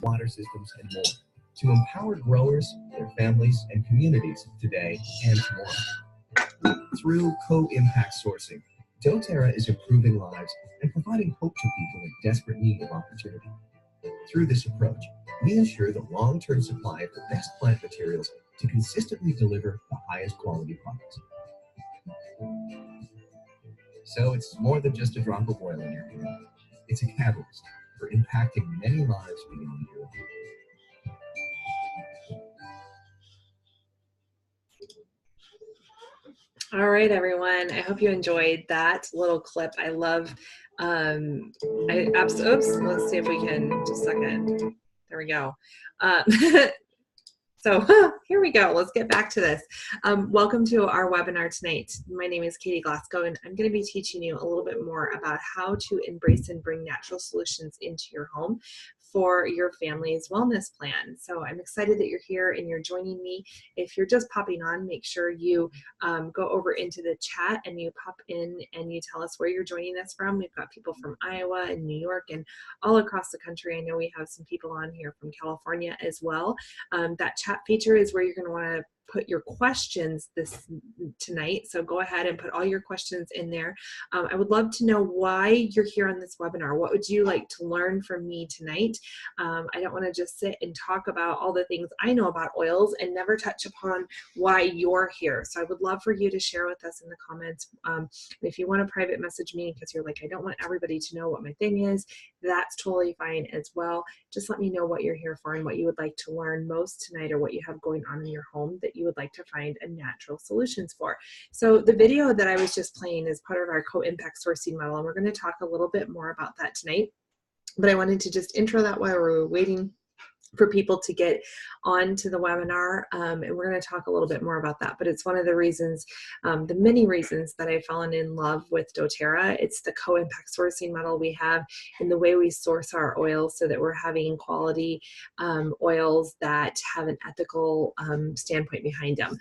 water systems, and more to empower growers, their families, and communities today and tomorrow. Through co-impact sourcing, doTERRA is improving lives and providing hope to people in desperate need of opportunity. Through this approach, we ensure the long-term supply of the best plant materials to consistently deliver the highest quality products. So it's more than just a drop of oil in your community. It's a catalyst for impacting many lives beyond your own. All right, everyone. I hope you enjoyed that little clip. I love, oops, let's see if we can, just a second. There we go. So here we go. Let's get back to this. Welcome to our webinar tonight. My name is Katie Glasgow, and I'm going to be teaching you a little bit more about how to embrace and bring natural solutions into your home for your family's wellness plan. So I'm excited that you're here and you're joining me. If you're just popping on, make sure you go over into the chat and you pop in and you tell us where you're joining us from. We've got people from Iowa and New York and all across the country. I know we have some people on here from California as well. That chat feature is where you're going to want to put your questions tonight. So go ahead and put all your questions in there. I would love to know why you're here on this webinar. What would you like to learn from me tonight? I don't want to just sit and talk about all the things I know about oils and never touch upon why you're here. So I would love for you to share with us in the comments. And if you want to private message me because you're like, I don't want everybody to know what my thing is, that's totally fine as well. Just let me know what you're here for and what you would like to learn most tonight, or what you have going on in your home that you would like to find a natural solutions for. So the video that I was just playing is part of our co-impact sourcing model, and we're going to talk a little bit more about that tonight. But I wanted to just intro that while we were waiting for people to get onto the webinar, and we're going to talk a little bit more about that. But it's one of the reasons, the many reasons that I've fallen in love with doTERRA. It's the co-impact sourcing model we have in the way we source our oils, so that we're having quality oils that have an ethical standpoint behind them.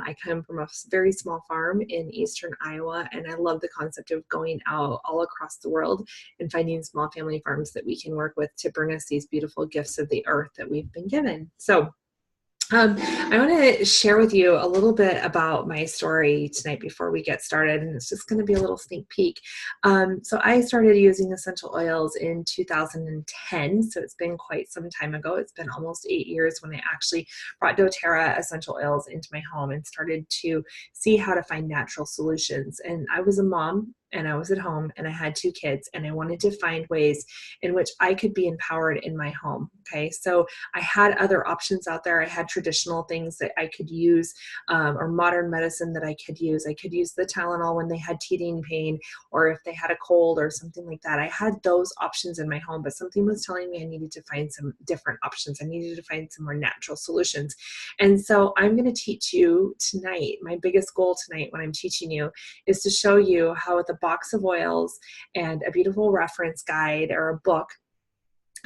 I come from a very small farm in eastern Iowa, and I love the concept of going out all across the world and finding small family farms that we can work with to bring us these beautiful gifts of the earth that we've been given. So I want to share with you a little bit about my story tonight before we get started, and it's just going to be a little sneak peek. So I started using essential oils in 2010, so it's been quite some time ago. It's been almost 8 years when I actually brought doTERRA essential oils into my home and started to see how to find natural solutions. And I was a mom, and I was at home, and I had 2 kids, and I wanted to find ways in which I could be empowered in my home. Okay, so I had other options out there. I had traditional things that I could use, or modern medicine that I could use. I could use the Tylenol when they had teething pain, or if they had a cold or something like that. I had those options in my home, but something was telling me I needed to find some different options. I needed to find some more natural solutions. And so I'm going to teach you tonight. My biggest goal tonight when I'm teaching you is to show you how, with a box of oils and a beautiful reference guide or a book,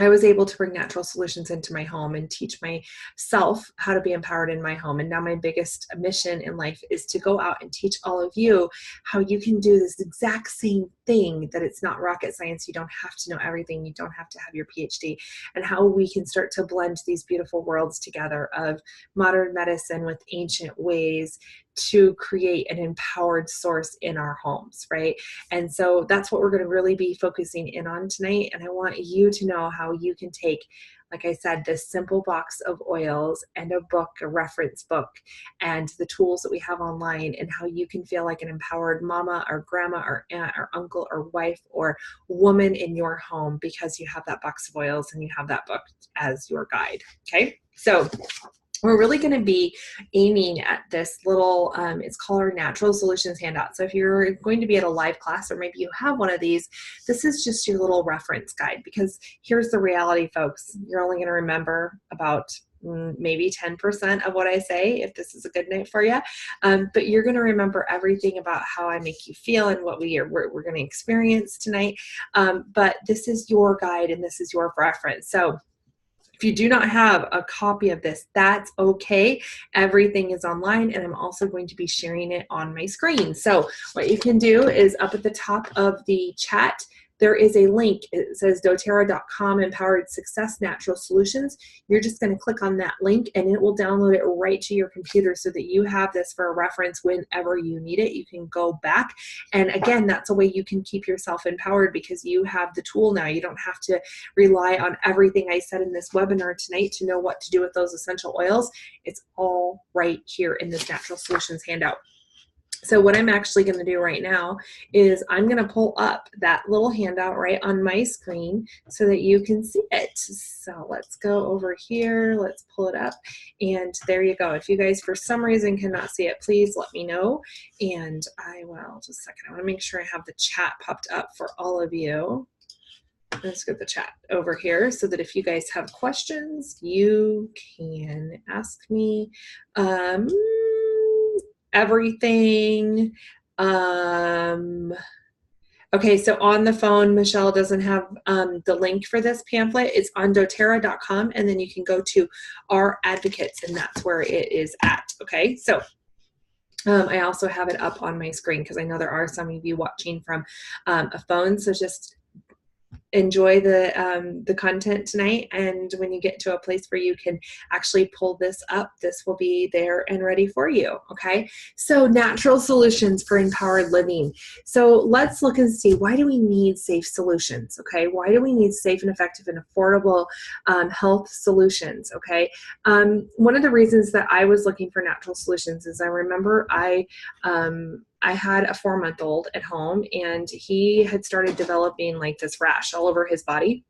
I was able to bring natural solutions into my home and teach myself how to be empowered in my home. And now my biggest mission in life is to go out and teach all of you how you can do this exact same thing, that it's not rocket science. You don't have to know everything. You don't have to have your PhD, and how we can start to blend these beautiful worlds together of modern medicine with ancient ways to create an empowered source in our homes, right? And so that's what we're going to really be focusing in on tonight. And I want you to know how you can take, like I said, this simple box of oils and a book, a reference book, and the tools that we have online, and how you can feel like an empowered mama or grandma or aunt or uncle or wife or woman in your home because you have that box of oils and you have that book as your guide. Okay, so we're really going to be aiming at this little, it's called our Natural Solutions handout. So if you're going to be at a live class, or maybe you have one of these, this is just your little reference guide, because here's the reality, folks. You're only going to remember about maybe 10% of what I say, if this is a good night for you. But you're going to remember everything about how I make you feel and what we're going to experience tonight. But this is your guide and this is your reference. So if you do not have a copy of this, that's okay. Everything is online, and I'm also going to be sharing it on my screen. So what you can do is, up at the top of the chat, there is a link. It says doTERRA.com Empowered Success Natural Solutions. You're just going to click on that link and it will download it right to your computer so that you have this for a reference whenever you need it. You can go back. And again, that's a way you can keep yourself empowered because you have the tool now. You don't have to rely on everything I said in this webinar tonight to know what to do with those essential oils. It's all right here in this Natural Solutions handout. So what I'm actually going to do right now is I'm going to pull up that little handout right on my screen so that you can see it. So let's go over here. Let's pull it up. And there you go. If you guys for some reason cannot see it, please let me know. And I will, just a second. I want to make sure I have the chat popped up for all of you. Let's get the chat over here so that if you guys have questions, you can ask me. Everything. Okay, so on the phone, Michelle doesn't have the link for this pamphlet. It's on doTERRA.com, and then you can go to our advocates, and that's where it is at. Okay, so I also have it up on my screen because I know there are some of you watching from a phone, so just enjoy the content tonight, and when you get to a place where you can actually pull this up, this will be there and ready for you. Okay, so natural solutions for empowered living. So let's look and see, why do we need safe solutions? Okay, why do we need safe and effective and affordable health solutions? Okay, one of the reasons that I was looking for natural solutions is I remember I had a 4-month-old at home, and he had started developing like this rash all over his body.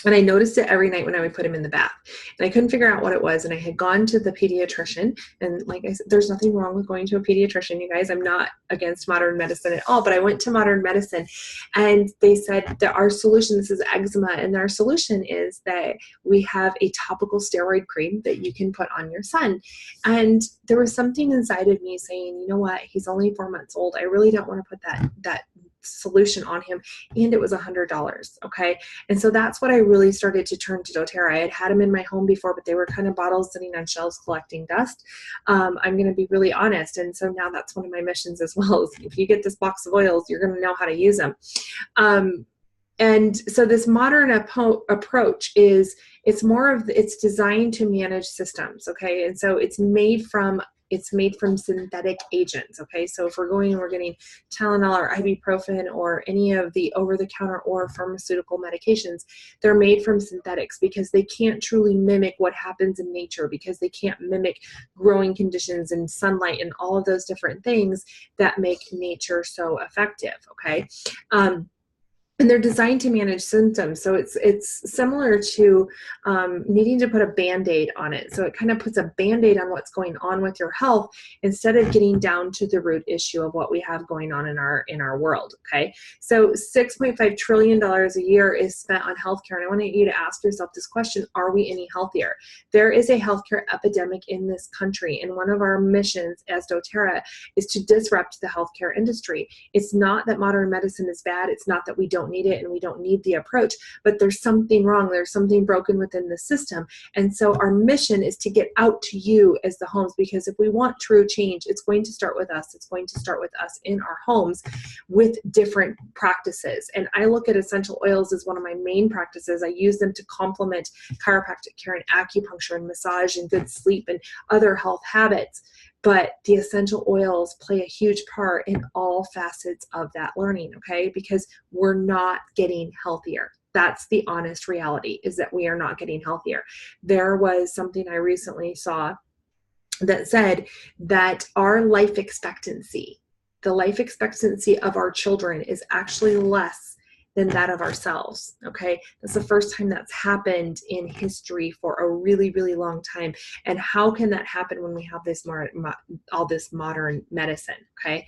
And I noticed it every night when I would put him in the bath. And I couldn't figure out what it was. And I had gone to the pediatrician. And like I said, there's nothing wrong with going to a pediatrician, you guys. I'm not against modern medicine at all. But I went to modern medicine, and they said that our solution, this is eczema, and our solution is that we have a topical steroid cream that you can put on your son. And there was something inside of me saying, you know what? He's only 4 months old. I really don't want to put that solution on him, and it was $100. Okay, and so that's what I really started to turn to doTERRA. I had them in my home before, but they were kind of bottles sitting on shelves collecting dust. I'm going to be really honest, and so now that's one of my missions as well. Is if you get this box of oils, you're going to know how to use them. And so this modern approach is, it's designed to manage systems. Okay, and so it's made from synthetic agents. Okay, so if we're going and we're getting Tylenol or ibuprofen or any of the over-the-counter or pharmaceutical medications, they're made from synthetics because they can't truly mimic what happens in nature, because they can't mimic growing conditions and sunlight and all of those different things that make nature so effective. Okay. And they're designed to manage symptoms. So it's similar to needing to put a Band-Aid on it. So it kind of puts a Band-Aid on what's going on with your health instead of getting down to the root issue of what we have going on in our world. Okay, so $6.5 trillion a year is spent on healthcare. And I want you to ask yourself this question: are we any healthier? There is a healthcare epidemic in this country. And one of our missions as doTERRA is to disrupt the healthcare industry. It's not that modern medicine is bad. It's not that we don't need it and we don't need the approach, but there's something wrong. There's something broken within the system. And so our mission is to get out to you as the homes, because if we want true change, it's going to start with us. It's going to start with us in our homes with different practices. And I look at essential oils as one of my main practices. I use them to complement chiropractic care and acupuncture and massage and good sleep and other health habits. But the essential oils play a huge part in all facets of that learning, okay? Because we're not getting healthier. That's the honest reality, is that we are not getting healthier. There was something I recently saw that said that our life expectancy, the life expectancy of our children, is actually less than that of ourselves. Okay, that's the first time that's happened in history for a really, really long time. And how can that happen when we have this all this modern medicine? Okay,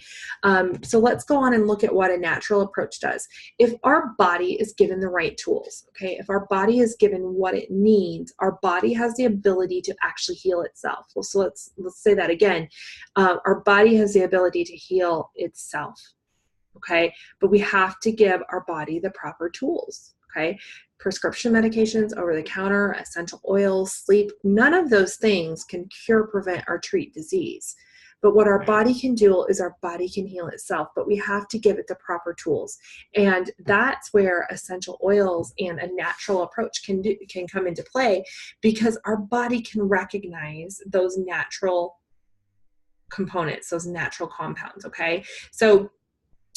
so let's go on and look at what a natural approach does. If our body is given the right tools, okay, if our body is given what it needs, our body has the ability to actually heal itself. Well, so let's say that again. Our body has the ability to heal itself. Okay, but we have to give our body the proper tools. Okay, prescription medications, over-the-counter, essential oils, sleep, none of those things can cure, prevent, or treat disease. But what our body can do is our body can heal itself, but we have to give it the proper tools. And that's where essential oils and a natural approach can come into play, because our body can recognize those natural components, those natural compounds. Okay. So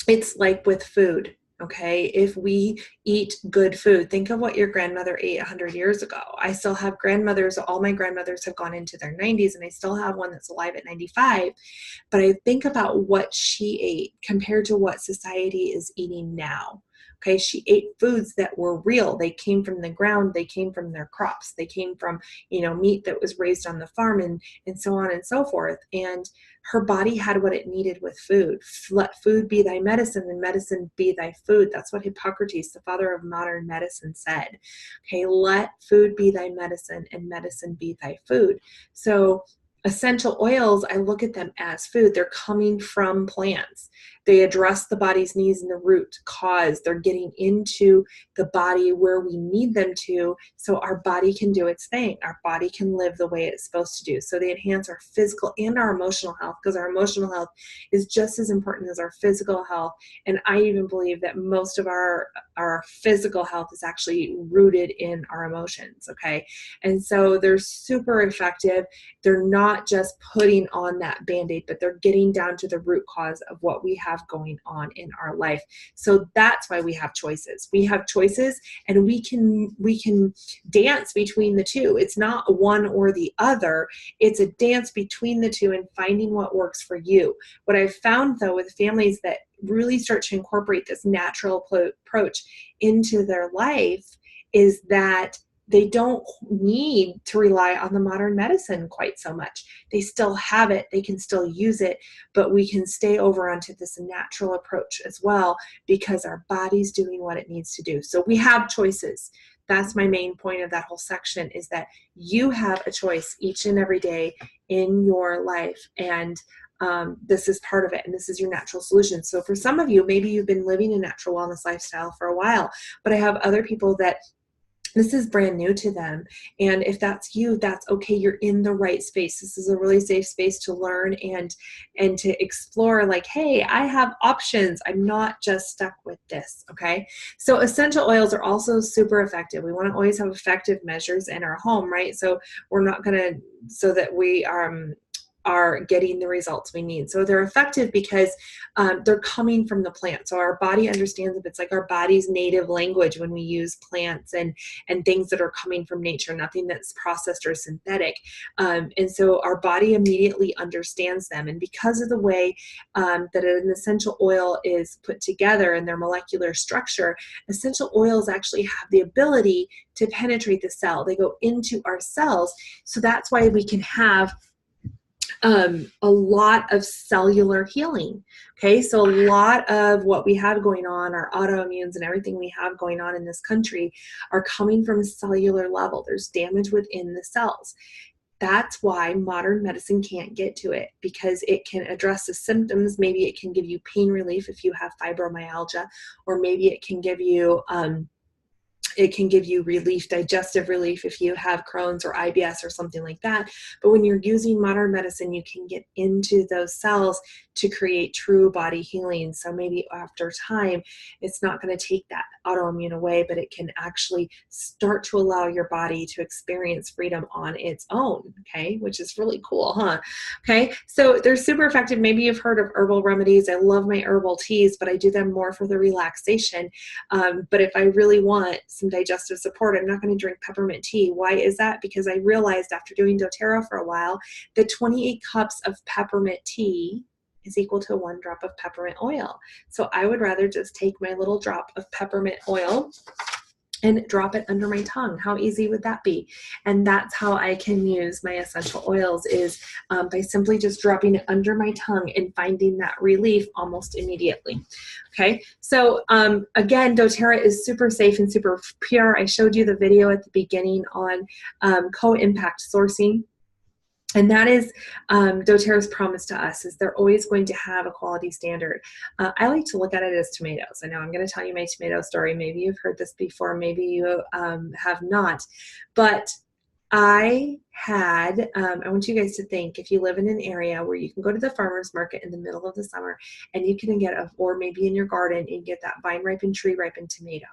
it's like with food. Okay. If we eat good food, think of what your grandmother ate 100 years ago. I still have grandmothers. All my grandmothers have gone into their 90s, and I still have one that's alive at 95. But I think about what she ate compared to what society is eating now. Okay, she ate foods that were real. They came from the ground. They came from their crops. They came from, meat that was raised on the farm, and so on and so forth. And her body had what it needed with food. Let food be thy medicine, and medicine be thy food. That's what Hippocrates, the father of modern medicine, said. Okay, let food be thy medicine, and medicine be thy food. So essential oils, I look at them as food. They're coming from plants. They address the body's needs in the root cause. They're getting into the body where we need them to, so our body can do its thing. Our body can live the way it's supposed to do. So they enhance our physical and our emotional health, because our emotional health is just as important as our physical health. And I even believe that most of our physical health is actually rooted in our emotions. Okay. And so they're super effective. They're not just putting on that Band-Aid, but they're getting down to the root cause of what we have going on in our life. So that's why we have choices. We have choices, and we can dance between the two. It's not one or the other. It's a dance between the two and finding what works for you. What I've found, though, with families that really start to incorporate this natural approach into their life is that they don't need to rely on the modern medicine quite so much. They still have it, they can still use it, but we can stay over onto this natural approach as well, because our body's doing what it needs to do. So we have choices. That's my main point of that whole section, is that you have a choice each and every day in your life. And this is part of it, and this is your natural solution. So for some of you, maybe you've been living a natural wellness lifestyle for a while, but I have other people that this is brand new to them. And if that's you, that's okay. You're in the right space. This is a really safe space to learn and to explore, like, hey, I have options. I'm not just stuck with this. Okay. So essential oils are also super effective. We want to always have effective measures in our home, right? So we're not going to, so that we are getting the results we need. So they're effective because they're coming from the plant. So our body understands it. It's like our body's native language when we use plants and things that are coming from nature, nothing that's processed or synthetic. And so our body immediately understands them. And because of the way that an essential oil is put together and their molecular structure, essential oils actually have the ability to penetrate the cell. They go into our cells. So that's why we can have a lot of cellular healing. Okay, so a lot of what we have going on, our autoimmunes and everything we have going on in this country, are coming from a cellular level. There's damage within the cells. That's why modern medicine can't get to it, because it can address the symptoms. Maybe it can give you pain relief if you have fibromyalgia, or maybe it can give you relief, digestive relief, if you have Crohn's or IBS or something like that. But when you're using modern medicine, you can get into those cells to create true body healing. So maybe after time, it's not going to take that autoimmune away, but it can actually start to allow your body to experience freedom on its own. Okay, which is really cool, huh? Okay, so they're super effective. Maybe you've heard of herbal remedies. I love my herbal teas, but I do them more for the relaxation. But if I really want some digestive support, I'm not going to drink peppermint tea. Why is that? Because I realized after doing doTERRA for a while that 28 cups of peppermint tea is equal to 1 drop of peppermint oil. So I would rather just take my little drop of peppermint oil and drop it under my tongue. How easy would that be? And that's how I can use my essential oils, is by simply just dropping it under my tongue and finding that relief almost immediately. Okay, so again, doTERRA is super safe and super pure. I showed you the video at the beginning on co-impact sourcing. And that is doTERRA's promise to us, is they're always going to have a quality standard. I like to look at it as tomatoes. I know I'm going to tell you my tomato story. Maybe you've heard this before. Maybe you have not. But I want you guys to think, if you live in an area where you can go to the farmer's market in the middle of the summer and you can get or maybe in your garden and get that vine ripened, tree ripened tomato,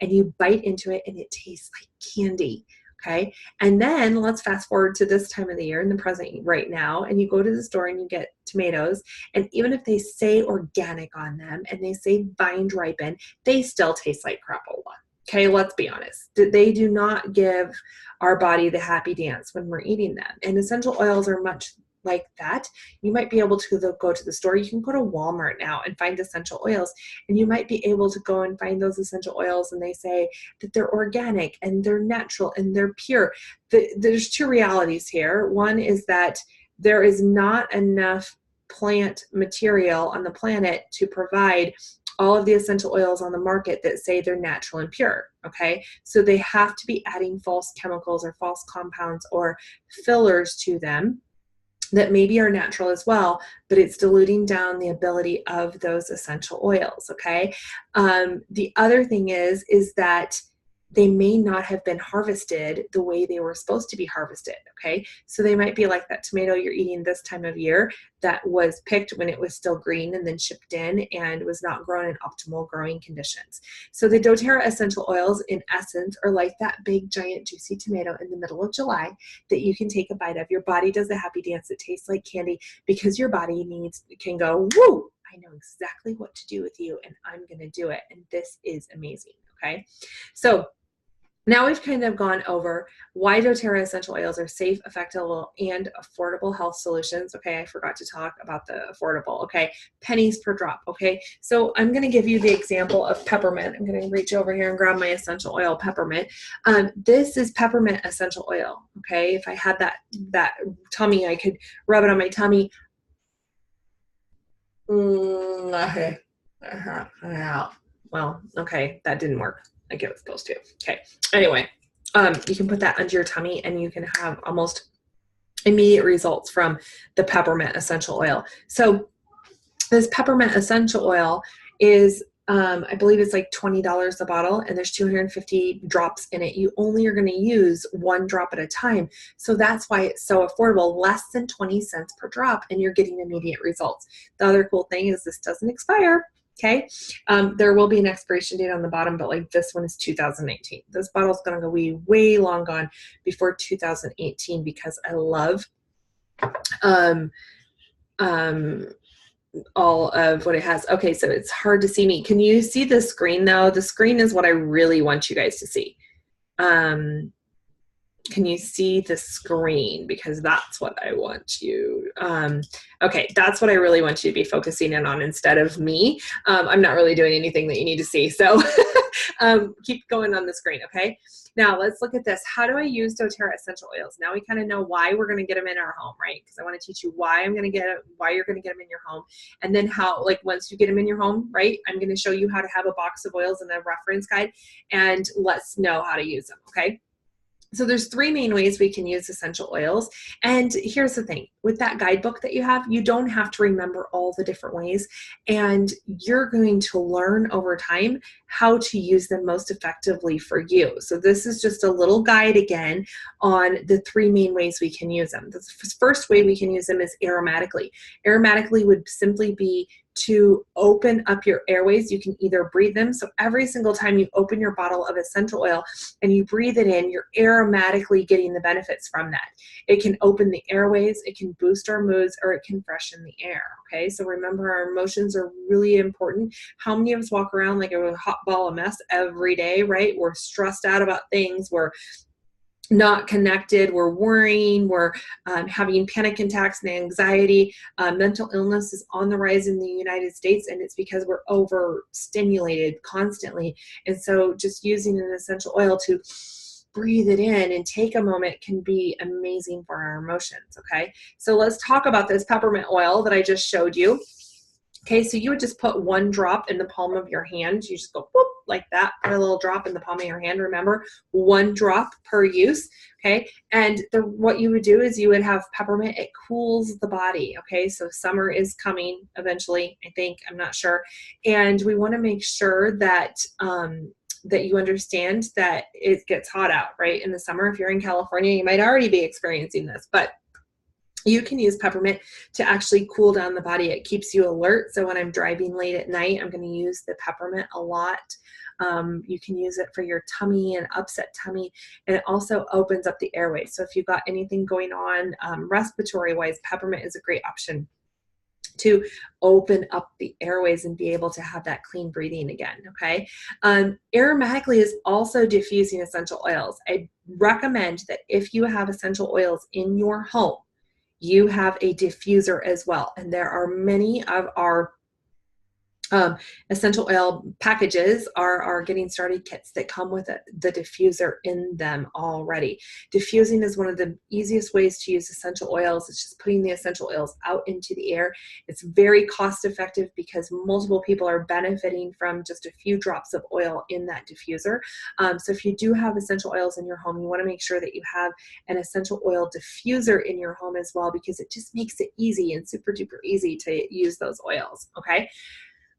and you bite into it and it tastes like candy. Okay. And then let's fast forward to this time of the year in the present right now, and you go to the store and you get tomatoes, and even if they say organic on them and they say vine ripened, they still taste like crapola. Okay, let's be honest. They do not give our body the happy dance when we're eating them. And essential oils are much like that. You might be able to go to the store. You can go to Walmart now and find essential oils, and you might be able to go and find those essential oils, and they say that they're organic and they're natural and they're pure. There's two realities here. One is that there is not enough plant material on the planet to provide all of the essential oils on the market that say they're natural and pure, okay? So they have to be adding false chemicals or false compounds or fillers to them that maybe are natural as well, but it's diluting down the ability of those essential oils, okay? The other thing is that they may not have been harvested the way they were supposed to be harvested, okay? So they might be like that tomato you're eating this time of year that was picked when it was still green and then shipped in and was not grown in optimal growing conditions. So the doTERRA essential oils, in essence, are like that big, giant, juicy tomato in the middle of July that you can take a bite of. Your body does a happy dance. It tastes like candy because your body can go, woo, I know exactly what to do with you, and I'm going to do it. And this is amazing, okay? So now we've kind of gone over why doTERRA essential oils are safe, effective, and affordable health solutions. Okay, I forgot to talk about the affordable. Okay, pennies per drop. Okay, so I'm going to give you the example of peppermint. I'm going to reach over here and grab my essential oil peppermint. This is peppermint essential oil. Okay, if I had that tummy, I could rub it on my tummy. Okay. Well, okay, that didn't work like it was supposed to. Okay. Anyway, you can put that under your tummy and you can have almost immediate results from the peppermint essential oil. So this peppermint essential oil is, I believe it's like $20 a bottle, and there's 250 drops in it. You only are going to use one drop at a time. So that's why it's so affordable, less than 20 cents per drop, and you're getting immediate results. The other cool thing is this doesn't expire. Okay, there will be an expiration date on the bottom, but like this one is 2018. This bottle's going to go way long gone before 2018 because I love all of what it has. Okay, so it's hard to see me. Can you see the screen though? The screen is what I really want you guys to see. Can you see the screen? Because that's what I want you. Okay, that's what I really want you to be focusing in on instead of me. I'm not really doing anything that you need to see. So keep going on the screen, okay? Now let's look at this. How do I use doTERRA essential oils? Now we kind of know why we're going to get them in our home, right? Because I want to teach you why you're going to get them in your home. And then how, like once you get them in your home, right? I'm going to show you how to have a box of oils and a reference guide, and let's know how to use them, okay? So there's three main ways we can use essential oils. And here's the thing, with that guidebook that you have, you don't have to remember all the different ways, and you're going to learn over time how to use them most effectively for you. So this is just a little guide again on the three main ways we can use them. The first way we can use them is aromatically. Aromatically would simply be to open up your airways. You can either breathe them. So every single time you open your bottle of essential oil and you breathe it in, you're aromatically getting the benefits from that. It can open the airways, it can boost our moods, or it can freshen the air. Okay, so remember, our emotions are really important. How many of us walk around like a hot ball of mess every day, right? We're stressed out about things. We're not connected, we're worrying, we're having panic attacks and anxiety. Mental illness is on the rise in the United States, and it's because we're overstimulated constantly. And so just using an essential oil to breathe it in and take a moment can be amazing for our emotions, okay? So let's talk about this peppermint oil that I just showed you. Okay, so you would just put one drop in the palm of your hand. You just go whoop, like that, put a little drop in the palm of your hand. Remember, one drop per use, okay? And what you would do is you would have peppermint. It cools the body, okay? So summer is coming eventually, I think. I'm not sure. And we want to make sure that that you understand that it gets hot out, right? In the summer, if you're in California, you might already be experiencing this, but you can use peppermint to actually cool down the body. It keeps you alert. So when I'm driving late at night, I'm going to use the peppermint a lot. You can use it for your tummy and upset tummy, and it also opens up the airways. So if you've got anything going on respiratory wise, peppermint is a great option to open up the airways and be able to have that clean breathing again, okay? Aromatically is also diffusing essential oils. I recommend that if you have essential oils in your home, you have a diffuser as well. And there are many of our essential oil packages are getting started kits that come with the diffuser in them already. Diffusing is one of the easiest ways to use essential oils. It's just putting the essential oils out into the air. It's very cost effective because multiple people are benefiting from just a few drops of oil in that diffuser. So if you do have essential oils in your home, you want to make sure that you have an essential oil diffuser in your home as well, because it just makes it easy and super duper easy to use those oils, okay?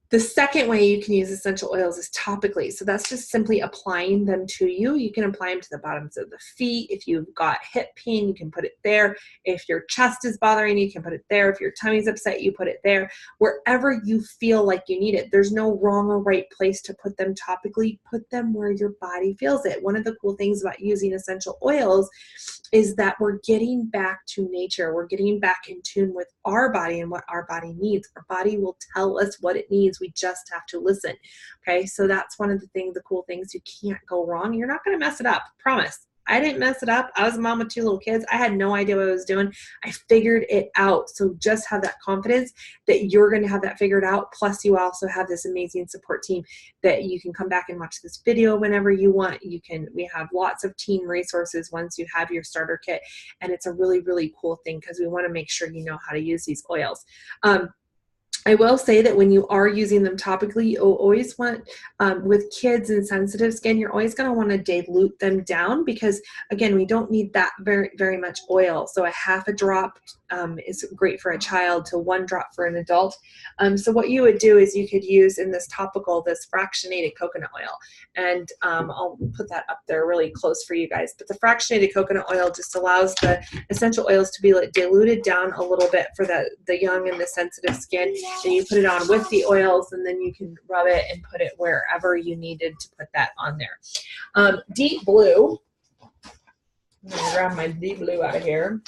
The second way you can use essential oils is topically. So that's just simply applying them to you. You can apply them to the bottoms of the feet. If you've got hip pain, you can put it there. If your chest is bothering you, you can put it there. If your tummy's upset, you put it there. Wherever you feel like you need it. There's no wrong or right place to put them topically. Put them where your body feels it. One of the cool things about using essential oils is that we're getting back to nature. We're getting back in tune with our body and what our body needs. Our body will tell us what it needs. We just have to listen. Okay, so that's one of the things, the cool things. You can't go wrong. You're not going to mess it up. Promise. I didn't mess it up. I was a mom with 2 little kids. I had no idea what I was doing. I figured it out. So just have that confidence that you're going to have that figured out. Plus you also have this amazing support team that you can come back and watch this video whenever you want. We have lots of team resources once you have your starter kit. And it's a really, really cool thing because we want to make sure you know how to use these oils. I will say that when you are using them topically, you'll always want, with kids and sensitive skin, you're always going to want to dilute them down because, again, we don't need that very, very much oil. So a half a drop is great for a child to 1 drop for an adult. So what you would do is you could use in this topical, this fractionated coconut oil. And I'll put that up there really close for you guys. But the fractionated coconut oil just allows the essential oils to be diluted down a little bit for the young and the sensitive skin. And you put it on with the oils, and then you can rub it and put it wherever you needed to put that on there. Deep Blue. I'm going to grab my Deep Blue out of here.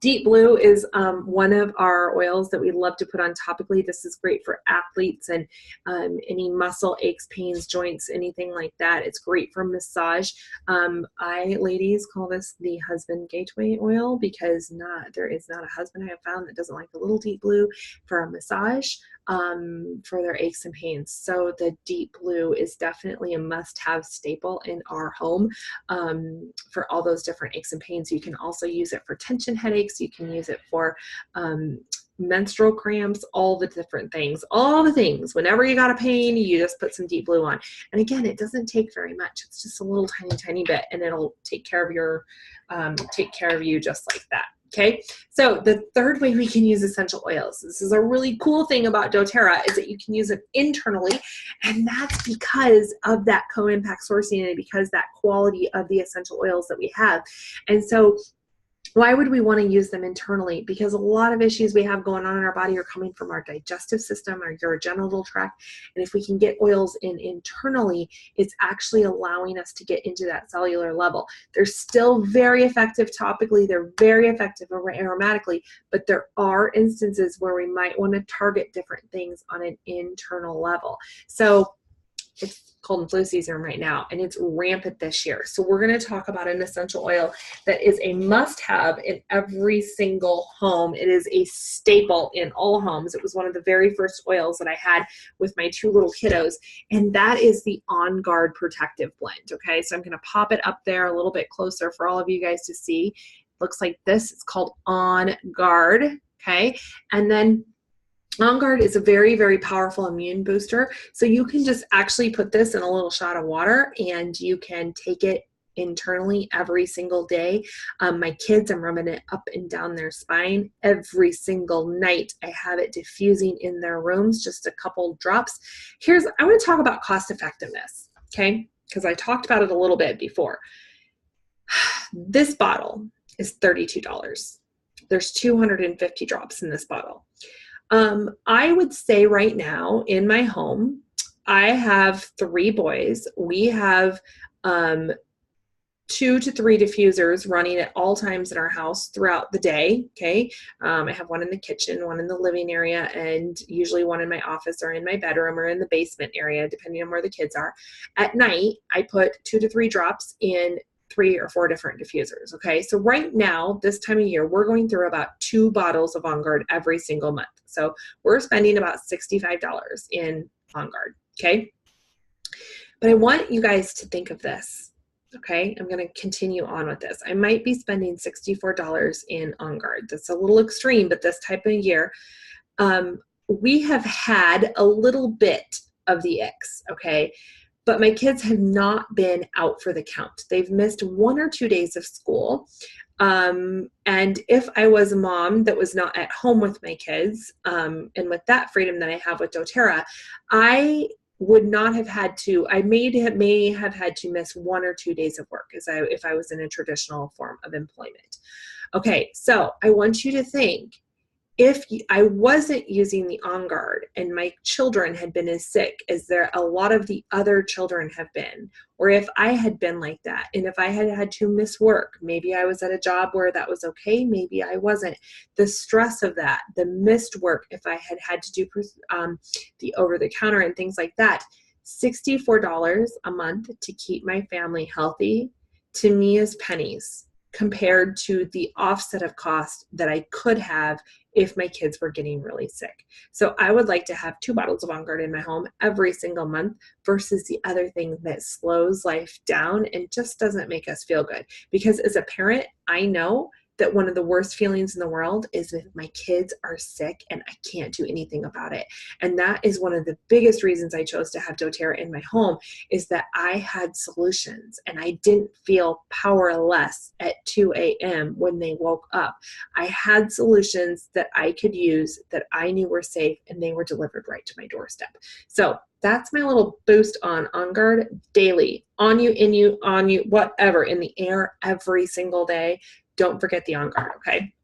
Deep Blue is one of our oils that we love to put on topically. This is great for athletes and any muscle aches, pains, joints, anything like that. It's great for massage. Ladies call this the husband gateway oil because there is not a husband I have found that doesn't like the little Deep Blue for a massage for their aches and pains. So the Deep Blue is definitely a must-have staple in our home for all those different aches and pains. You can also use it for tension headaches. You can use it for menstrual cramps, all the different things, all the things. Whenever you got a pain, you just put some Deep Blue on. And again, it doesn't take very much. It's just a little tiny bit, and it'll take care of you just like that. Okay, so the third way we can use essential oils, this is a really cool thing about doTERRA, is that you can use them internally, and that's because of that co-impact sourcing and because that quality of the essential oils that we have. And so why would we want to use them internally? Because a lot of issues we have going on in our body are coming from our digestive system or your genital tract. And if we can get oils in internally, it's actually allowing us to get into that cellular level. They're still very effective topically. They're very effective aromatically, but there are instances where we might want to target different things on an internal level. So it's cold and flu season right now, and it's rampant this year. So we're going to talk about an essential oil that is a must-have in every single home. It is a staple in all homes. It was one of the very first oils that I had with my 2 little kiddos, and that is the On Guard Protective Blend. Okay, so I'm going to pop it up there a little bit closer for all of you guys to see. It looks like this. It's called On Guard. Okay, and then On Guard is a very, very powerful immune booster. So you can just actually put this in a little shot of water and you can take it internally every single day. My kids, I'm rubbing it up and down their spine every single night. I have it diffusing in their rooms, just a couple drops. I want to talk about cost effectiveness. okay? Because I talked about it a little bit before. This bottle is $32. There's 250 drops in this bottle. I would say right now in my home, I have 3 boys. We have 2 to 3 diffusers running at all times in our house throughout the day. Okay. I have one in the kitchen, one in the living area, and usually one in my office or in my bedroom or in the basement area, depending on where the kids are. At night, I put 2 to 3 drops in 3 or 4 different diffusers. Okay. So right now, this time of year, we're going through about 2 bottles of On Guard every single month. So we're spending about $65 in On Guard. Okay. But I want you guys to think of this. Okay, I'm going to continue on with this. I might be spending $64 in On Guard. That's a little extreme, but this type of year, we have had a little bit of the icks, okay? But my kids have not been out for the count. They've missed 1 or 2 days of school. And if I was a mom that was not at home with my kids, and with that freedom that I have with doTERRA, I would not have had to, I may have had to miss 1 or 2 days of work if I was in a traditional form of employment. Okay, so I want you to think, if I wasn't using the On Guard and my children had been as sick as a lot of the other children have been, or if I had been like that, and if I had had to miss work, maybe I was at a job where that was okay, maybe I wasn't. The stress of that, the missed work, if I had had to do the over-the-counter and things like that, $64 a month to keep my family healthy, to me is pennies compared to the offset of cost that I could have if my kids were getting really sick. So I would like to have 2 bottles of On Guard in my home every single month versus the other thing that slows life down and just doesn't make us feel good. Because as a parent, I know that one of the worst feelings in the world is if my kids are sick and I can't do anything about it. And that is one of the biggest reasons I chose to have doTERRA in my home, is that I had solutions and I didn't feel powerless at 2 a.m. when they woke up. I had solutions that I could use that I knew were safe, and they were delivered right to my doorstep. So that's my little boost on Guard daily, on you, in you, on you, whatever, in the air every single day. Don't forget the On Guard, okay?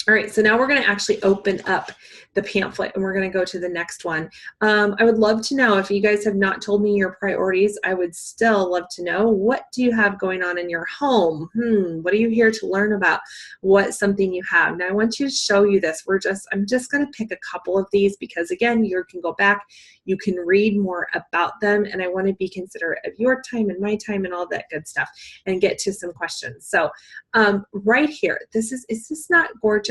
All right, so now we're going to actually open up the pamphlet and we're going to go to the next one. I would love to know, if you guys have not told me your priorities, I would still love to know, what do you have going on in your home? What are you here to learn about? What's something you have? Now I want you to show you this. I'm just going to pick a couple of these because, again, you can go back, you can read more about them, and I want to be considerate of your time and my time and all that good stuff and get to some questions. So right here, is this not gorgeous?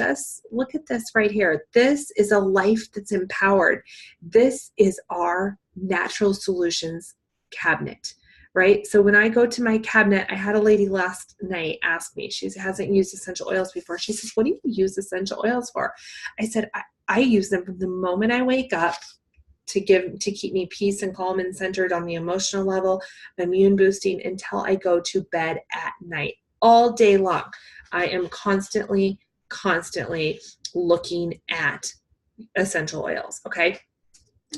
Look at this right here. This is a life that's empowered. This is our natural solutions cabinet, right? So when I go to my cabinet, I had a lady last night ask me, she hasn't used essential oils before. She says, what do you use essential oils for? I said, I use them from the moment I wake up to keep me peace and calm and centered on the emotional level, immune boosting, until I go to bed at night. All day long, I am constantly looking at essential oils, okay?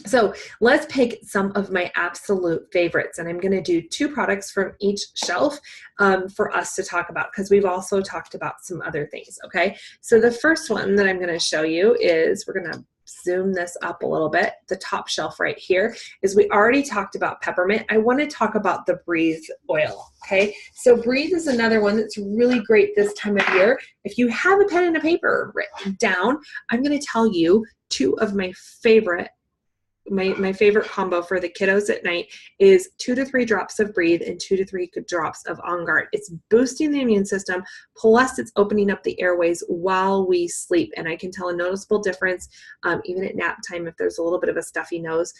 So let's pick some of my absolute favorites, and I'm going to do 2 products from each shelf for us to talk about, because we've also talked about some other things, okay? So the first one that I'm going to show you is, we're going to zoom this up a little bit. The top shelf right here is, we already talked about peppermint. I want to talk about the Breathe oil. Okay, so Breathe is another one that's really great this time of year. If you have a pen and a paper written down, I'm going to tell you 2 of my favorite my favorite combo for the kiddos at night is 2 to 3 drops of Breathe and 2 to 3 drops of On Guard. It's boosting the immune system, plus it's opening up the airways while we sleep. And I can tell a noticeable difference even at nap time if there's a little bit of a stuffy nose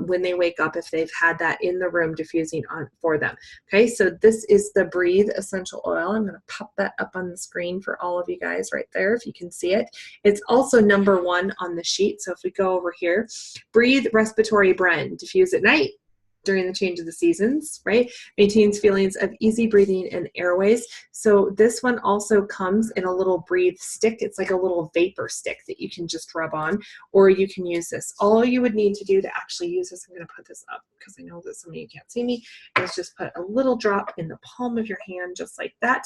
when they wake up, if they've had that in the room diffusing on for them. Okay, so this is the Breathe essential oil. I'm going to pop that up on the screen for all of you guys right there if you can see it. It's also #1 on the sheet. So if we go over here, Breathe Respiratory Blend, diffuse at night, during the change of the seasons, right? Maintains feelings of easy breathing and airways. So this one also comes in a little breathe stick. It's like a little vapor stick that you can just rub on, or you can use this. All you would need to do to actually use this, I'm going to put this up because I know that some of you can't see me, is just put a little drop in the palm of your hand, just like that.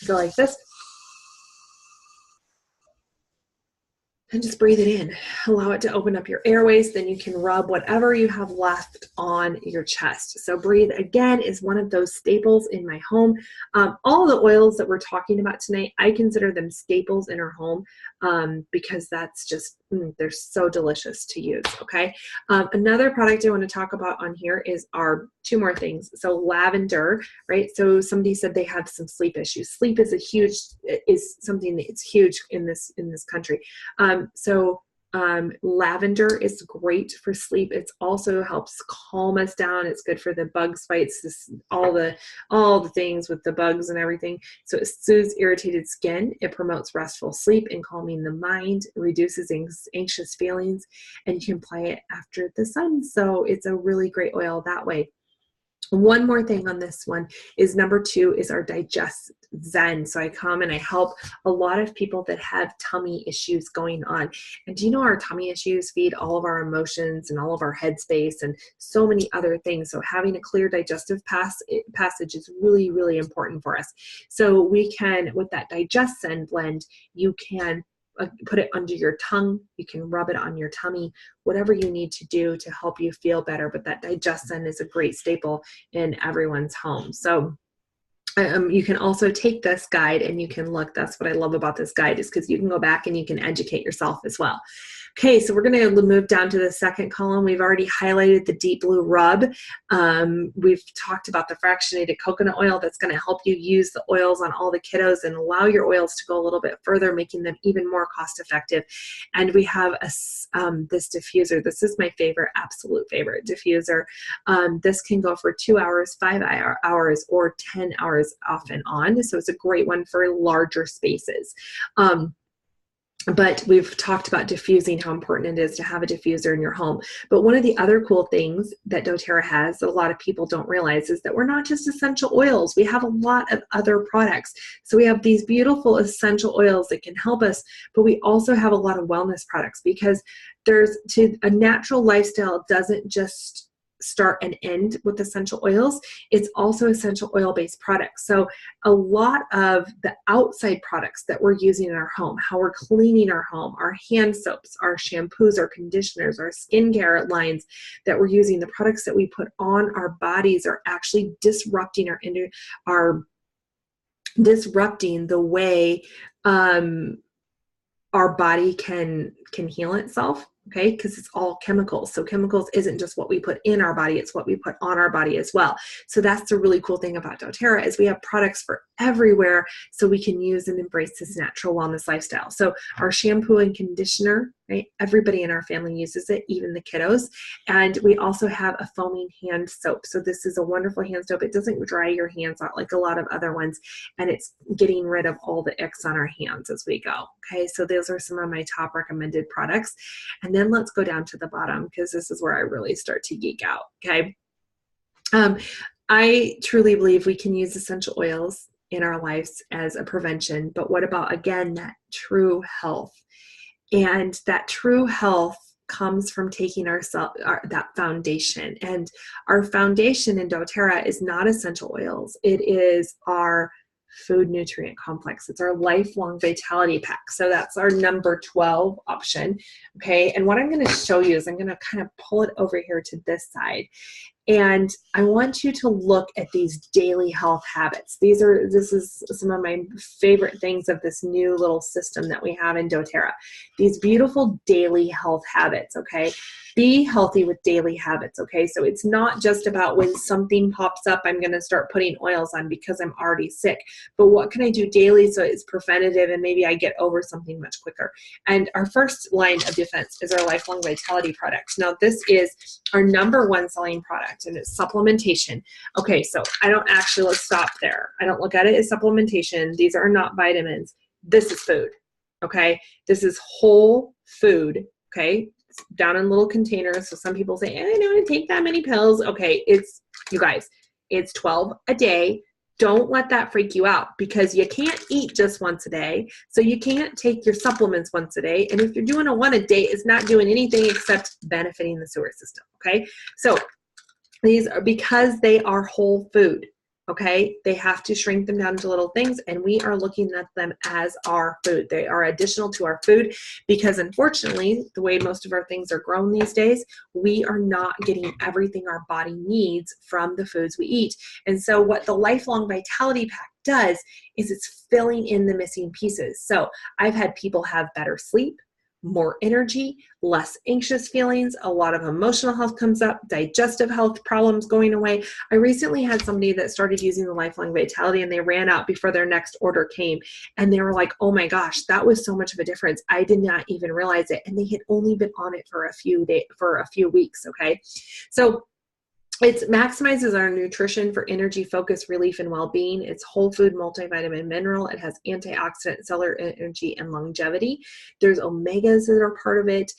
Go like this. And just breathe it in. Allow it to open up your airways. Then you can rub whatever you have left on your chest. So breathe, again, is one of those staples in my home. All the oils that we're talking about tonight, I consider them staples in our home because that's just, they're so delicious to use, okay? Another product I want to talk about on here is our two more things. So lavender, right? So somebody said they have some sleep issues. Sleep is something that's huge in this country. Lavender is great for sleep. It also helps calm us down. It's good for the bug bites, all the things with the bugs and everything. So it soothes irritated skin. It promotes restful sleep and calming the mind, reduces anxious feelings, and you can apply it after the sun. So it's a really great oil that way. One more thing on this one is number 2 is our Digest Zen. So I come and I help a lot of people that have tummy issues going on. And do you know our tummy issues feed all of our emotions and all of our headspace and so many other things. So having a clear digestive passage is really, really important for us. So we can, with that Digest Zen blend, you can put it under your tongue. You can rub it on your tummy, whatever you need to do to help you feel better. But that Digest Zen is a great staple in everyone's home. So you can also take this guide and you can look. That's what I love about this guide, is because you can go back and you can educate yourself as well. Okay, so we're going to move down to the second column. We've already highlighted the Deep Blue Rub. We've talked about the fractionated coconut oil that's going to help you use the oils on all the kiddos and allow your oils to go a little bit further, making them even more cost effective. And we have this diffuser. This is my favorite, absolute favorite diffuser. This can go for 2 hours, 5 hours, or 10 hours off and on. So it's a great one for larger spaces. But we've talked about diffusing, how important it is to have a diffuser in your home. But one of the other cool things that doTERRA has that a lot of people don't realize is that we're not just essential oils. We have a lot of other products. So we have these beautiful essential oils that can help us, but we also have a lot of wellness products, because a natural lifestyle doesn't just start and end with essential oils. It's also essential oil-based products. So a lot of the outside products that we're using in our home, how we're cleaning our home, our hand soaps, our shampoos, our conditioners, our skincare lines that we're using, the products that we put on our bodies are actually disrupting the way our body can heal itself. Okay, because it's all chemicals. So chemicals isn't just what we put in our body, it's what we put on our body as well. So that's the really cool thing about doTERRA, is we have products for everywhere, so we can use and embrace this natural wellness lifestyle. So our shampoo and conditioner, right? Everybody in our family uses it, even the kiddos. And we also have a foaming hand soap. So this is a wonderful hand soap. It doesn't dry your hands out like a lot of other ones, and it's getting rid of all the icks on our hands as we go. Okay, so those are some of my top recommended products. And then let's go down to the bottom, because this is where I really start to geek out. Okay. I truly believe we can use essential oils in our lives as a prevention, but what about, again, that true health? And that true health comes from taking that foundation. And our foundation in doTERRA is not essential oils. It is our food nutrient complex. It's our lifelong vitality pack. So that's our number 12 option. Okay. And what I'm going to show you is I'm going to kind of pull it over here to this side. And I want you to look at these daily health habits. This is some of my favorite things of this new little system that we have in doTERRA. These beautiful daily health habits, okay? Be healthy with daily habits, okay? So it's not just about when something pops up, I'm going to start putting oils on because I'm already sick. But what can I do daily so it's preventative and maybe I get over something much quicker? And our first line of defense is our Lifelong Vitality product. Now, this is our number 1 selling product, and it's supplementation. Okay, so let's stop there. I don't look at it as supplementation. These are not vitamins. This is food, okay? This is whole food, okay? It's down in little containers. So some people say, I don't take that many pills. Okay, you guys, it's 12 a day. Don't let that freak you out, because you can't eat just once a day. So you can't take your supplements once a day. And if you're doing a one a day, it's not doing anything except benefiting the sewer system. Okay. So these are, because they are whole food. Okay, they have to shrink them down into little things, and we are looking at them as our food. They are additional to our food, because unfortunately, the way most of our things are grown these days, we are not getting everything our body needs from the foods we eat. And so what the Lifelong Vitality Pack does is it's filling in the missing pieces. So I've had people have better sleep, more energy, less anxious feelings, a lot of emotional health comes up, digestive health problems going away. I recently had somebody that started using the Lifelong Vitality, and they ran out before their next order came, and they were like, oh my gosh, that was so much of a difference. I did not even realize it. And they had only been on it for a few weeks. Okay. So it maximizes our nutrition for energy, focus, relief, and well-being. It's whole food, multivitamin, mineral. It has antioxidant, cellular energy, and longevity. There's omegas that are part of it.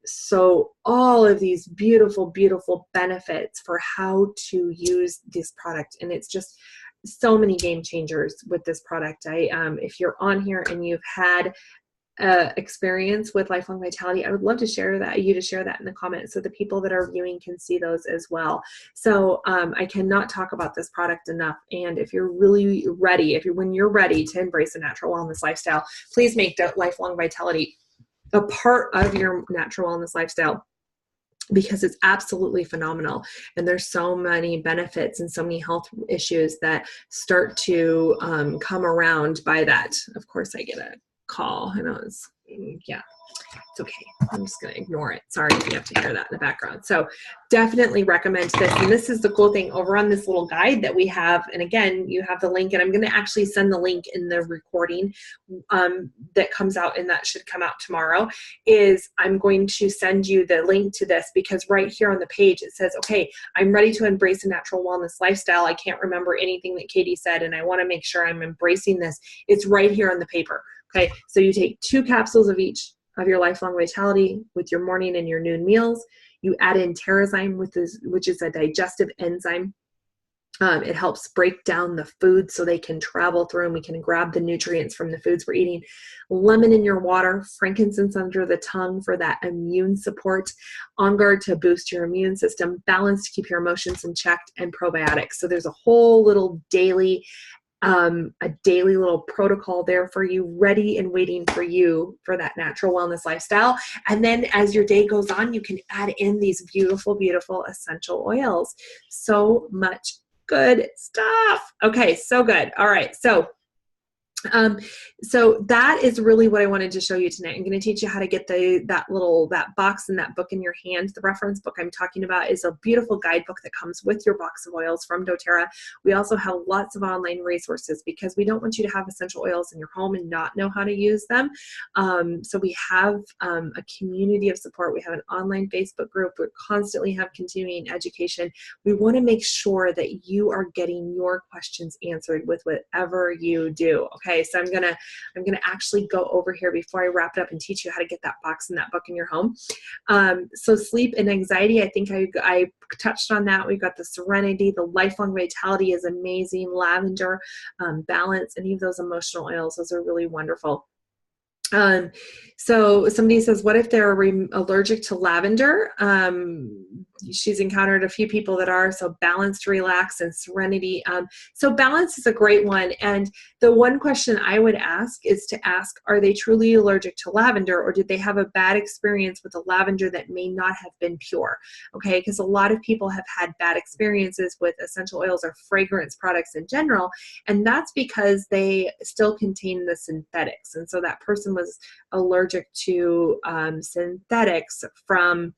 So all of these beautiful, beautiful benefits for how to use this product. And it's just so many game changers with this product. If you're on here and you've had experience with Lifelong Vitality, I would love to share that in the comments, so the people that are viewing can see those as well. So I cannot talk about this product enough. And if you're really ready, when you're ready to embrace a natural wellness lifestyle, please make Lifelong Vitality a part of your natural wellness lifestyle, because it's absolutely phenomenal. And there's so many benefits and so many health issues that start to come around by that. Of course, I get a call. I know it's okay. I'm just going to ignore it. Sorry if you have to hear that in the background. So definitely recommend this. And this is the cool thing over on this little guide that we have. And again, you have the link, and I'm going to actually send the link in the recording that comes out, and that should come out tomorrow. Is I'm going to send you the link to this, because right here on the page, it says, okay, I'm ready to embrace a natural wellness lifestyle. I can't remember anything that Katie said, and I want to make sure I'm embracing this. It's right here on the paper. Okay. So you take 2 capsules of each of your Lifelong Vitality with your morning and your noon meals. You add in Terrazyme, which is a digestive enzyme. It helps break down the food so they can travel through, and we can grab the nutrients from the foods we're eating. Lemon in your water, frankincense under the tongue for that immune support, On Guard to boost your immune system, Balance to keep your emotions in check, and probiotics. So there's a whole little daily little protocol there for you, ready and waiting for you for that natural wellness lifestyle. And then as your day goes on, you can add in these beautiful, beautiful essential oils. So much good stuff. Okay, so good. All right, so that is really what I wanted to show you tonight. I'm going to teach you how to get that box and that book in your hand. The reference book I'm talking about is a beautiful guidebook that comes with your box of oils from doTERRA. We also have lots of online resources, because we don't want you to have essential oils in your home and not know how to use them. So we have a community of support. We have an online Facebook group. We constantly have continuing education. We want to make sure that you are getting your questions answered with whatever you do. Okay. So I'm gonna actually go over here before I wrap it up and teach you how to get that box and that book in your home. So sleep and anxiety, I think I touched on that. We've got the Serenity, the Lifelong Vitality is amazing, Lavender, Balance, any of those emotional oils, those are really wonderful. So somebody says, what if they're allergic to lavender? She's encountered a few people that are. So Balance to relax, and Serenity. So Balance is a great one. And the one question I would ask is to ask, are they truly allergic to lavender, or did they have a bad experience with a lavender that may not have been pure? Okay, because a lot of people have had bad experiences with essential oils or fragrance products in general, and that's because they still contain the synthetics. And so that person was allergic to synthetics from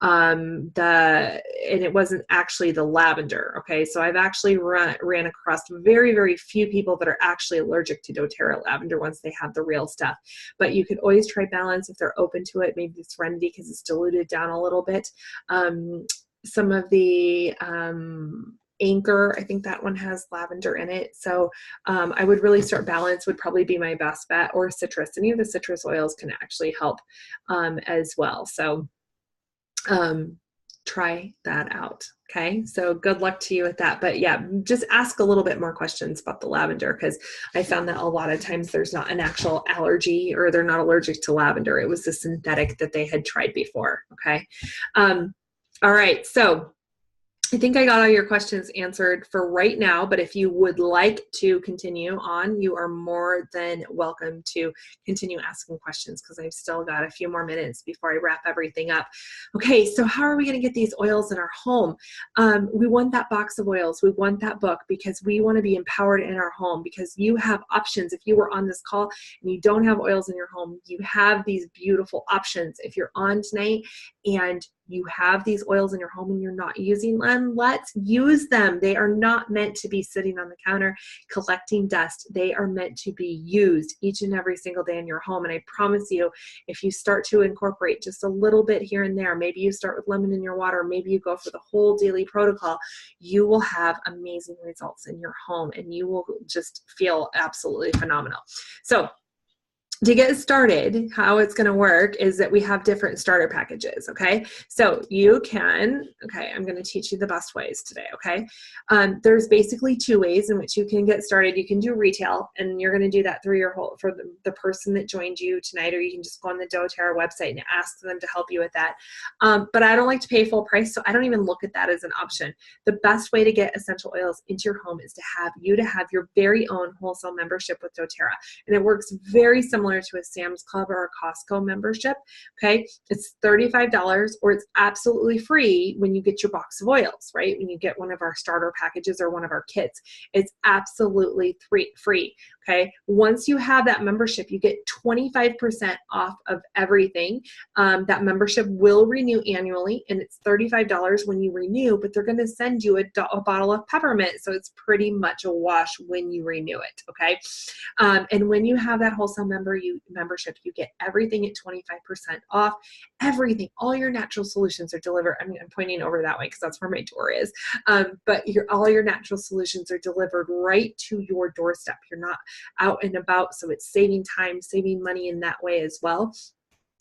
and it wasn't actually the lavender. Okay, so I've actually ran across very, very few people that are actually allergic to doTERRA lavender once they have the real stuff. But you could always try Balance if they're open to it. Maybe the Serenity, because it's diluted down a little bit. Some of the Anchor, I think that one has lavender in it. So I would really start Balance would probably be my best bet, or citrus. Any of the citrus oils can actually help as well. So try that out. Okay. So good luck to you with that. But yeah, just ask a little bit more questions about the lavender, because I found that a lot of times there's not an actual allergy, or they're not allergic to lavender. It was the synthetic that they had tried before. Okay. All right. So I think I got all your questions answered for right now, but if you would like to continue on, you are more than welcome to continue asking questions, because I've still got a few more minutes before I wrap everything up. Okay, so how are we going to get these oils in our home? We want that box of oils. We want that book, because we want to be empowered in our home, because you have options. If you were on this call and you don't have oils in your home, you have these beautiful options. If you're on tonight and you have these oils in your home and you're not using them, let's use them. They are not meant to be sitting on the counter collecting dust. They are meant to be used each and every single day in your home. And I promise you, if you start to incorporate just a little bit here and there, maybe you start with lemon in your water, maybe you go for the whole daily protocol, you will have amazing results in your home and you will just feel absolutely phenomenal. So to get started, how it's going to work is that we have different starter packages, okay? So you can, okay, I'm going to teach you the best ways today, okay? There's basically two ways in which you can get started. You can do retail, and you're going to do that through your whole, for the person that joined you tonight, or you can just go on the doTERRA website and ask them to help you with that. But I don't like to pay full price, so I don't even look at that as an option. The best way to get essential oils into your home is to have your very own wholesale membership with doTERRA, and it works very similar to a Sam's Club or a Costco membership. Okay, it's $35, or it's absolutely free when you get your box of oils, right? When you get one of our starter packages or one of our kits, it's absolutely free. Okay, once you have that membership, you get 25% off of everything. That membership will renew annually, and it's $35 when you renew, but they're going to send you a bottle of peppermint, so it's pretty much a wash when you renew it. Okay, and when you have that wholesale membership, you get everything at 25% off. Everything, all your natural solutions are delivered. I mean, I'm pointing over that way because that's where my door is. But all your natural solutions are delivered right to your doorstep. You're not out and about, so it's saving time, saving money in that way as well.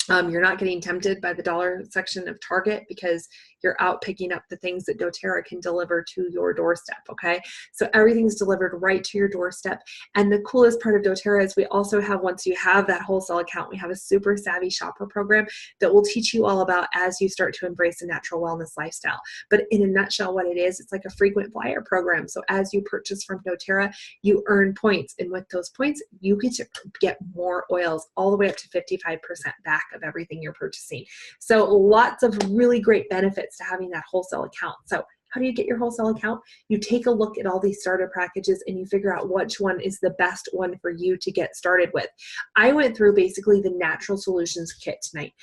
You're not getting tempted by the dollar section of Target, because you're out picking up the things that doTERRA can deliver to your doorstep, okay? So everything's delivered right to your doorstep. And the coolest part of doTERRA is we also have, once you have that wholesale account, we have a super savvy shopper program that will teach you all about as you start to embrace a natural wellness lifestyle. But in a nutshell, what it is, it's like a frequent flyer program. So as you purchase from doTERRA, you earn points. And with those points, you get to get more oils, all the way up to 55% back of everything you're purchasing. So lots of really great benefits to having that wholesale account. So how do you get your wholesale account? You take a look at all these starter packages and you figure out which one is the best one for you to get started with. I went through basically the Natural Solutions kit tonight.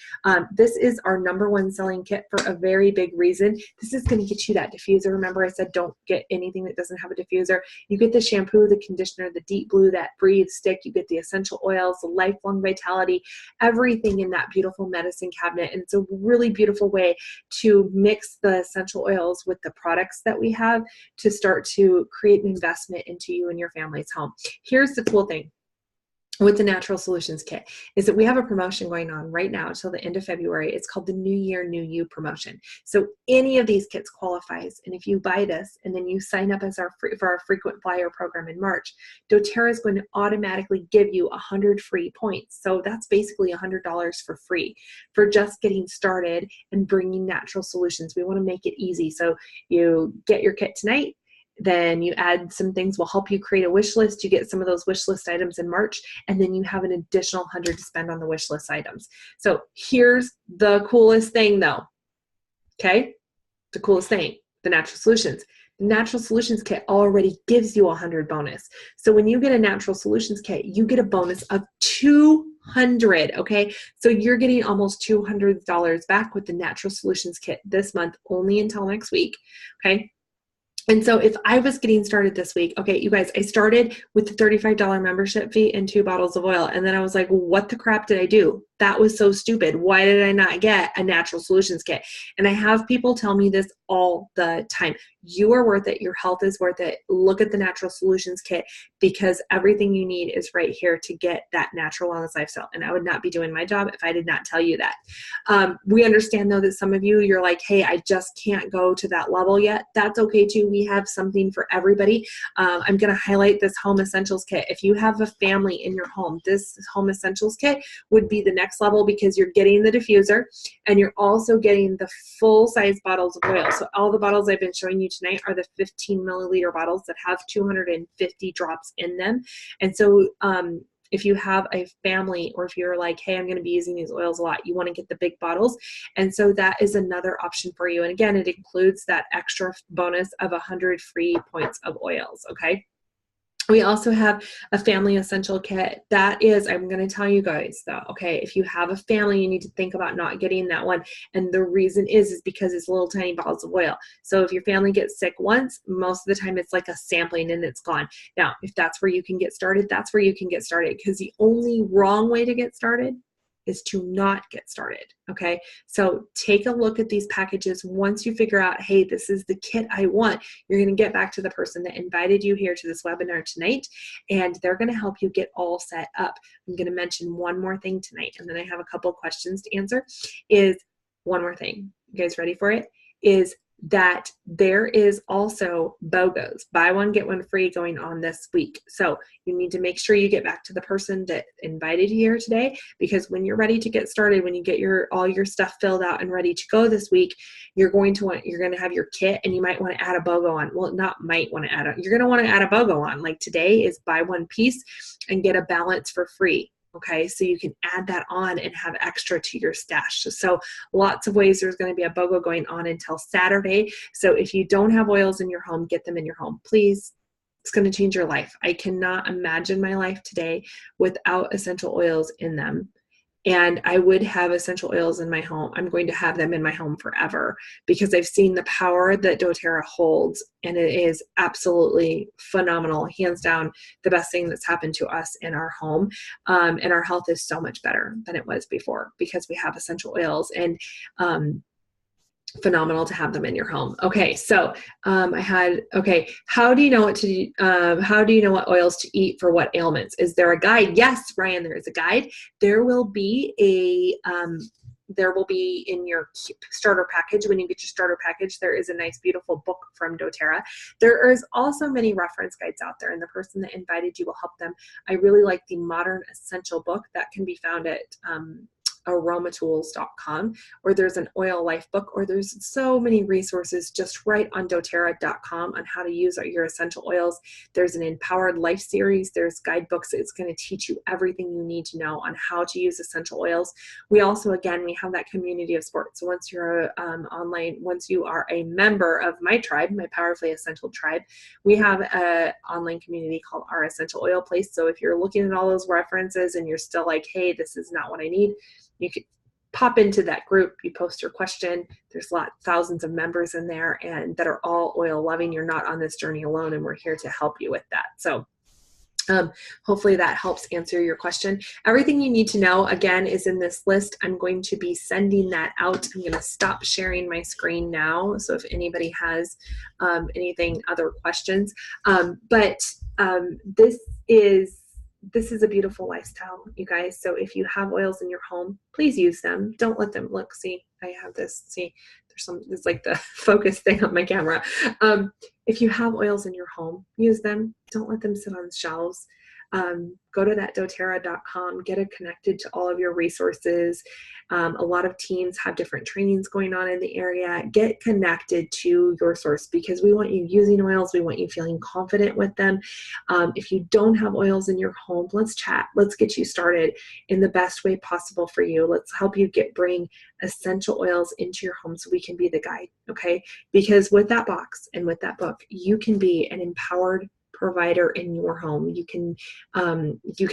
This is our #1 selling kit for a very big reason. This is going to get you that diffuser. Remember I said don't get anything that doesn't have a diffuser. You get the shampoo, the conditioner, the Deep Blue, that Breathe stick. You get the essential oils, the Lifelong Vitality, everything in that beautiful medicine cabinet. And it's a really beautiful way to mix the essential oils with the products that we have to start to create an investment into you and your family's home. Here's the cool thing with the Natural Solutions kit is that we have a promotion going on right now until the end of February. It's called the New Year, New You promotion. So any of these kits qualifies. And if you buy this and then you sign up as for our frequent flyer program in March, doTERRA is going to automatically give you 100 free points. So that's basically $100 for free for just getting started and bringing natural solutions. We want to make it easy. So you get your kit tonight, then you add some things, will help you create a wish list. You get some of those wish list items in March, and then you have an additional 100 to spend on the wish list items. So here's the coolest thing though, okay? The coolest thing, the Natural Solutions. The Natural Solutions kit already gives you 100 bonus. So when you get a Natural Solutions kit, you get a bonus of 200, okay? So you're getting almost $200 back with the Natural Solutions kit this month, only until next week, okay? And so if I was getting started this week, okay, you guys, I started with the $35 membership fee and 2 bottles of oil. And then I was like, what the crap did I do? that was so stupid. Why did I not get a Natural Solutions kit? And I have people tell me this all the time. You are worth it. Your health is worth it. Look at the Natural Solutions kit, because everything you need is right here to get that natural wellness lifestyle. And I would not be doing my job if I did not tell you that. We understand though that some of you, you're like, hey, I just can't go to that level yet. That's okay too. We have something for everybody. I'm going to highlight this Home Essentials kit. If you have a family in your home, this Home Essentials kit would be the next level, because you're getting the diffuser and you're also getting the full size bottles of oil. So all the bottles I've been showing you tonight are the 15 milliliter bottles that have 250 drops in them. And so if you have a family, or if you're like, hey, I'm going to be using these oils a lot, you want to get the big bottles. And so that is another option for you. And again, it includes that extra bonus of 100 free points of oils. Okay. We also have a family essential kit. That is, I'm going to tell you guys though, okay, if you have a family, you need to think about not getting that one. And the reason is because it's little tiny bottles of oil. So if your family gets sick once, most of the time it's like a sampling and it's gone. Now, if that's where you can get started, that's where you can get started, because the only wrong way to get started is to not get started. Okay. So take a look at these packages. Once you figure out, hey, this is the kit I want, you're going to get back to the person that invited you here to this webinar tonight, and they're going to help you get all set up. I'm going to mention one more thing tonight, and then I have a couple of questions to answer. Is one more thing. You guys ready for it? Is that there is also BOGOs, buy one, get one free, going on this week. So you need to make sure you get back to the person that invited you here today, because when you're ready to get started, when you get all your stuff filled out and ready to go this week, you're going to have your kit, and you might want to add a BOGO on. Well, not might want to add you're going to want to add a BOGO on. Like today is buy one piece and get a balance for free. Okay, so you can add that on and have extra to your stash. So lots of ways there's going to be a BOGO going on until Saturday. So if you don't have oils in your home, get them in your home, please. It's going to change your life. I cannot imagine my life today without essential oils in them. And I would have essential oils in my home. I'm going to have them in my home forever, because I've seen the power that doTERRA holds, and it is absolutely phenomenal. Hands down, the best thing that's happened to us in our home. And our health is so much better than it was before, because we have essential oils, and phenomenal to have them in your home. Okay, so how do you know what oils to eat for what ailments? Is there a guide? Yes, Ryan, there is a guide. There will be in your starter package. When you get your starter package, there is a nice, beautiful book from doTERRA. There is also many reference guides out there, and the person that invited you will help them. I really like the Modern Essential book that can be found at aromatools.com, or there's an oil life book, or there's so many resources just right on doTERRA.com on how to use your essential oils. There's an Empowered Life series. There's guidebooks. It's going to teach you everything you need to know on how to use essential oils. We also, again, we have that community of support. So once you're once you are a member of my tribe, my Powerfully Essential tribe, we have an online community called Our Essential Oil Place. So if you're looking at all those references and you're still like, hey, this is not what I need, you could pop into that group. You post your question. There's thousands of members in there, and that are all oil loving. You're not on this journey alone, and we're here to help you with that. So hopefully that helps answer your question. Everything you need to know, again, is in this list. I'm going to be sending that out. I'm going to stop sharing my screen now. So if anybody has other questions, this is a beautiful lifestyle, you guys. So if you have oils in your home, please use them. Don't let them look. See, I have this. See, there's like the focus thing on my camera. If you have oils in your home, use them. Don't let them sit on shelves. Go to that doTERRA.com, get it connected to all of your resources. A lot of teams have different trainings going on in the area. Get connected to your source, because we want you using oils. We want you feeling confident with them. If you don't have oils in your home, let's chat. Let's get you started in the best way possible for you. Let's help you bring essential oils into your home so we can be the guide, okay? Because with that box and with that book, you can be an empowered provider in your home. You can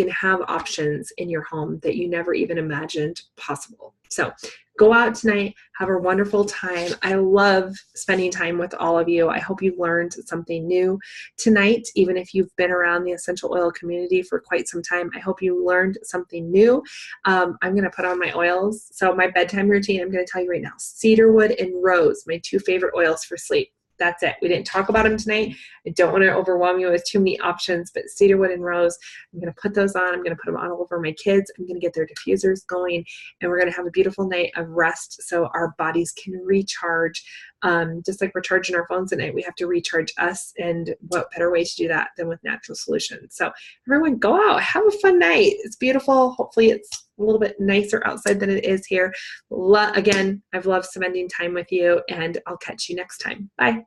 have options in your home that you never even imagined possible. So go out tonight, have a wonderful time. I love spending time with all of you. I hope you learned something new tonight, even if you've been around the essential oil community for quite some time. I hope you learned something new. I'm going to put on my oils. So my bedtime routine, I'm going to tell you right now, cedarwood and rose, my 2 favorite oils for sleep. That's it. We didn't talk about them tonight. I don't want to overwhelm you with too many options, but cedarwood and rose, I'm going to put those on. I'm going to put them on all over my kids. I'm going to get their diffusers going, and we're going to have a beautiful night of rest so our bodies can recharge. Just like we're charging our phones at night, we have to recharge us, and what better way to do that than with natural solutions. So everyone go out, have a fun night. It's beautiful. Hopefully it's a little bit nicer outside than it is here. Again, I've loved spending time with you, and I'll catch you next time. Bye.